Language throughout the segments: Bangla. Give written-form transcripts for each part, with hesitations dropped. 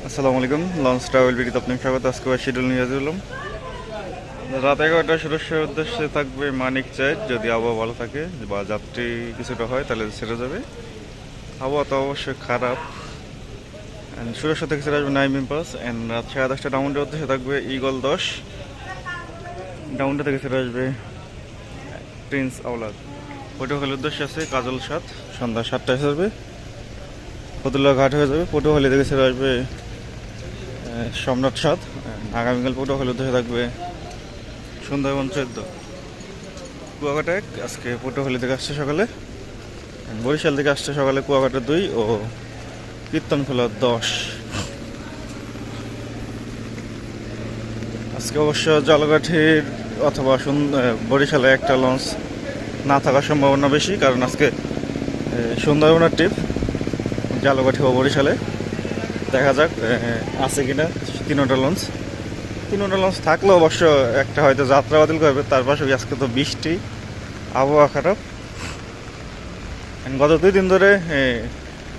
আসসালামু আলাইকুম। লঞ্চ ট্রাভেল ভিডিওতে আপনাকে স্বাগত। আজকে শিডিউল নিয়ে দিলাম। রাত 11টায় সদস্যের উদ্দেশ্যে থাকবে মানিক চাই। যদি আবহাওয়া ভালো থাকে বা যাত্রী কিছুটা হয় তাহলে ছেড়ে যাবে। আবহাওয়া তো অবশ্যই খারাপ। সুরেশ্বর থেকে ছেড়ে আসবে নাইমিন পাস। অ্যান্ড রাত 10:30 ডাউনটার উদ্দেশ্যে থাকবে ইগল 10। ডাউনটা থেকে ছেড়ে আসবে প্রিন্স আওলাদ। পটুয়াখালীর উদ্দেশ্যে আছে কাজল 7, সন্ধ্যা 7টায় ছাড়বে। ফতুল্লা ঘাট হয়ে যাবে। পটুয়াখালী থেকে ছেড়ে আসবে সম্রাট 7। আগামীকাল পটুয়াখালীর উদ্দেশ্যে থাকবে সুন্দরবন 14। কুয়াকাটা 1 আজকে পটুয়াখালী থেকে আসছে সকালে। বরিশাল থেকে আসছে সকালে কুয়াকাটা 2 ও কীর্তনখোলা 10। আজকে অবশ্য জলকাঠির অথবা বরিশালে একটা লঞ্চ না থাকার সম্ভাবনা বেশি, কারণ আজকে সুন্দরবনের ট্রিপ জালকাঠি ও বরিশালে। দেখা যাক আছে কিনা তিনোটা লঞ্চ থাকলেও অবশ্য একটা হয়তো যাত্রা বাতিল করবে। তার পাশাপাশি আজকে তো বৃষ্টি, আবহাওয়া খারাপ। গত 2 দিন ধরে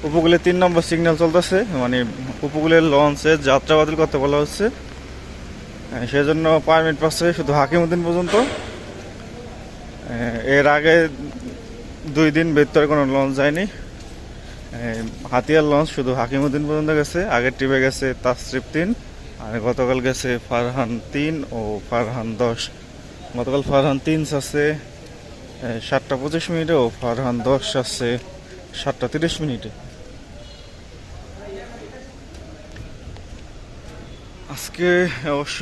উপকূলে 3 নম্বর সিগন্যাল চলতেছে, মানে উপকূলের লঞ্চে যাত্রা বাতিল করতে বলা হচ্ছে। সেজন্য পারমিট পাচ্ছে শুধু হাকিমউদ্দিন পর্যন্ত। এর আগে 2 দিন ভেতরে কোনো লঞ্চ যায়নি। হাতিয়ার লঞ্চ শুধু হাকিমউদ্দিন পর্যন্ত গেছে। আগের ট্রিপে গেছে তাসরিফ 3, আর গতকাল গেছে ফারহান 3 ও ফারহান 10। গতকাল ফারহান 3 আছে 7:25 ও ফারহান 10 আছে 7:30। আজকে অবশ্য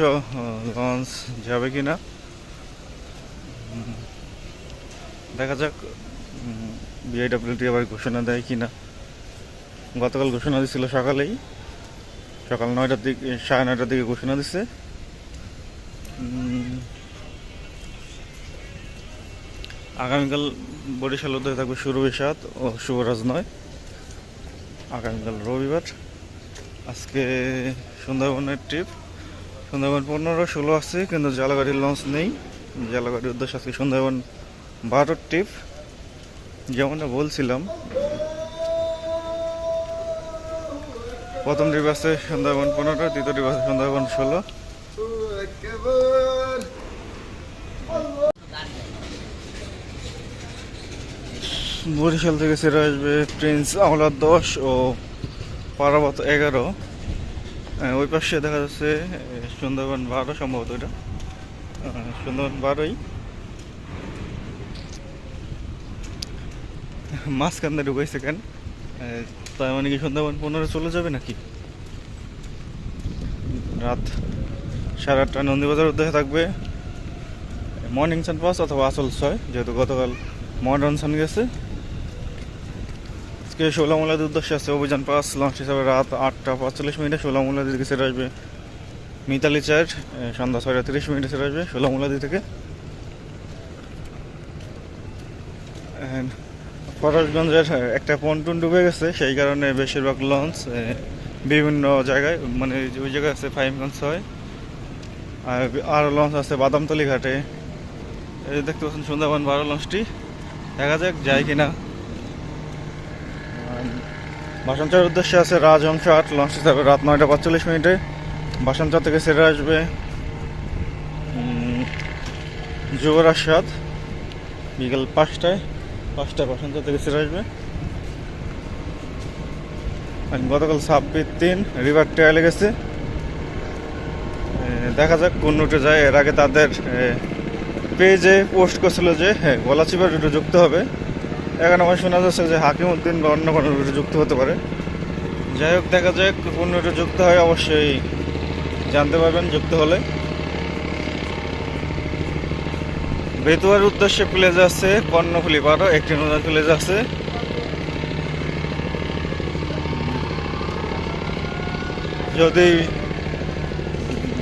লঞ্চ যাবে কিনা দেখা যাক। বিআইডব্লিউটি আবার ঘোষণা দেয় কিনা। গতকাল ঘোষণা দিছিল সকাল 9টার দিকে, 9:30টার দিকে ঘোষণা দিছে। আগামীকাল বরিশাল উদ্যোগে থাকবে সুরভি 7 ও শুভরাজ 9। আগামীকাল রবিবার। আজকে সুন্দরবনের ট্রিপ, সুন্দরবন 15-16 আছে, কিন্তু জালাগাড়ির লঞ্চ নেই। জালাগাড়ির উদ্দেশ্যে আজকে সুন্দরবন 12 ট্রিপ। যেমনটা বলছিলাম, প্রথম ট্রিপ আছে সুন্দরবন 15, দ্বিতীয় ট্রিপ আছে সুন্দরবন 16। বরিশাল থেকে ছেড়ে আসবে প্রিন্স আওলাদ 10 ও পারাবত 11। ওই পাশে দেখা যাচ্ছে সুন্দরবন 12 সম্ভবত। এটা সুন্দরবন 12ই। মাঝখান দিয়ে ঢুকাইছে কেন? তার মানে কি সুন্দরবন 15 চলে যাবে নাকি? রাত 8:30 নন্দীবাজার উদ্দেশ্যে থাকবে মর্নিং সান 5 অথবা আসল 6, যেহেতু গতকাল মডার্ন সান গেছে। আজকে ষোলামুলাদের উদ্দেশ্যে আছে অভিযান 5 লঞ্চ হিসাবে রাত 8:45। ষোলামুলাদি থেকে ছেড়ে আসবে মিতালি 4, সন্ধ্যা 6:30 ছেড়ে আসবে ষোলামুলাদি থেকে। ফরাসগঞ্জের একটা পন্টুন ডুবে গেছে, সেই কারণে বেশিরভাগ লঞ্চ বিভিন্ন জায়গায়, মানে ওই জায়গায় আছে ফাহিমগঞ্জ 6, আর লঞ্চ আছে বাদামতলি ঘাটে। এই দেখতে পাচ্ছেন সুন্দরবন 12 লঞ্চটি। দেখা যাক যায় কিনা। বাসানচরের উদ্দেশ্যে আছে রাজহংস 8 লঞ্চ হিসাবে রাত 9:45। বাসানচর থেকে ছেড়ে আসবে যুবরাজ 7 বিকেল 5টায় বাসানচর থেকে ছেড়ে আসবে। গতকাল 26/3 রিভার ট্রায়ালে গেছে। দেখা যাক কোন রুটে যায়। এর আগে তাদের পেজে পোস্ট করছিল যে গলাচিপা রুটে যুক্ত হবে। এখন আমার শোনা যাচ্ছে যে হাকিমউদ্দিন বা অন্য কোনো রুটে যুক্ত হতে পারে। যাই হোক, দেখা যাক কোন রুটে যুক্ত হয়, অবশ্যই জানতে পারবেন যুক্ত হলে। বেতুয়ার উদ্দেশ্যে প্লেজ আছে কর্ণফুলি 12, একটি নতুন প্লেজ আছে। যদি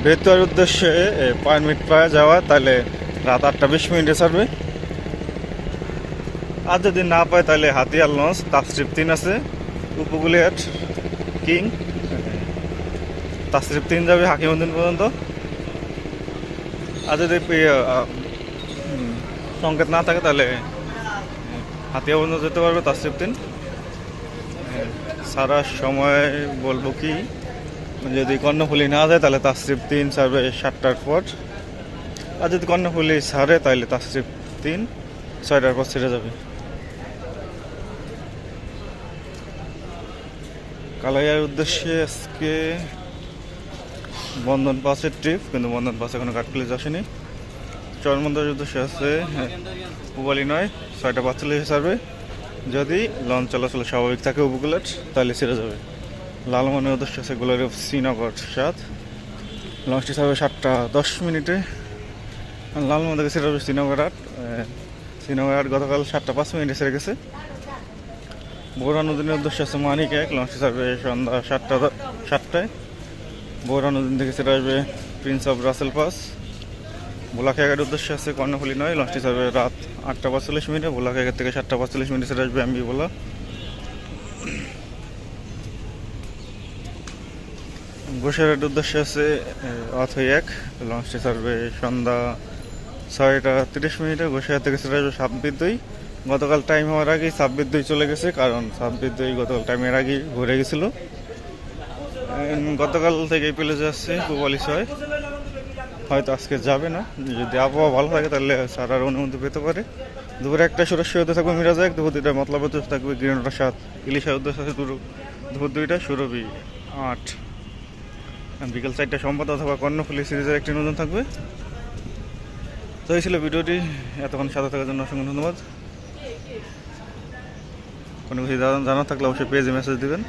বেতুয়ার উদ্দেশ্যে পারমিট পাওয়া যাওয়া তাহলে রাত 8:20 ছাড়বে। আর যদি না পায় তাহলে হাতিয়ার লঞ্চ তাসরিফ 3 আছে উপকূলের কিং। তাসরিফ 3 যাবে হাকিমউদ্দিন পর্যন্ত। আর যদি সংকেত না থাকে তাহলে হাতিয়া পর্যন্ত যেতে পারবে তাসরিফ 3। সারা সময় বলবো কি যদি কর্ণফুলি না যায় তাহলে তাসরিফ 3 ছাড়বে 7টার পর, আর যদি কর্ণফুলি ছাড়ে তাহলে তাসরিফ 3 6টার পর ছেড়ে যাবে। কালাইয়ার উদ্দেশ্যে আজকে বন্ধন পাসের ট্রিপ, কিন্তু বন্ধন পাস এখনো কাঠপুলিশ আসেনি। চরমন্দার উদ্দেশ্যে আছে পুবালি 9 6:45 ছাড়বে, যদি লঞ্চ চলাচল স্বাভাবিক থাকে উপকূলের তাহলে ছেড়ে যাবে। লালমনের উদ্দেশ্যে আছে গ্লোরি অফ শ্রীনগর 7, লঞ্চটি ছাড়বে 7:10। লালমন থেকে ছেড়ে যাবে শ্রীনগর 8। শ্রীনগর 8 গতকাল 7:05 ছেড়ে গেছে। বোরানুদ্দিনের উদ্দেশ্যে আছে মানিক 1, লঞ্চটি ছাড়বে সন্ধ্যা 7টায়। বোরানুদ্দিন থেকে ছেড়ে আসবে প্রিন্স অফ রাসেল পাস। ভোলাখাঘাটের উদ্দেশ্যে আছে কর্ণফুলি 9, লঞ্চটি ছাড়বে রাত 8:45। ভোলাখাঘাট থেকে 7:45 ছেড়ে আসবে এমবি ভোলা। গোসাইরহাটের উদ্দেশ্যে আছে অথই 1, লঞ্চটি ছাড়বে সন্ধ্যা 6:30। গোসাইরহাট থেকে ছেড়ে আসবে সাব্বির 2। গতকাল টাইম হওয়ার আগেই সাব্বির 2 চলে গেছে, কারণ সাব্বির 2 গতকাল টাইমের আগেই ঘুরে গেছিল। গতকাল থেকে পেলে যাচ্ছে পুবালি 6, হয়তো আজকে যাবে না। যদি আবহাওয়া ভালো থাকে তাহলে সারার অনুমতি পেতে পারে। দুপুরে 1টায় সুরক্ষা হতে থাকবে মিরাজ 1, দুপুর 2টায় মতলব থাকবে গ্রেনেডা 7, ইলিশা উদ্দেশ্য আছে দুপুর 2টায় সুরভি 8। বিকেল 4টায় সম্পাদ অথবা কর্ণফুলি সিরিজের একটি নতুন থাকবে। তো এই ছিল ভিডিওটি, এতক্ষণ সাথে থাকার জন্য অসংখ্য ধন্যবাদ। কোনো কিছু জানার থাকলে অবশ্যই পেজে মেসেজ দিবেন।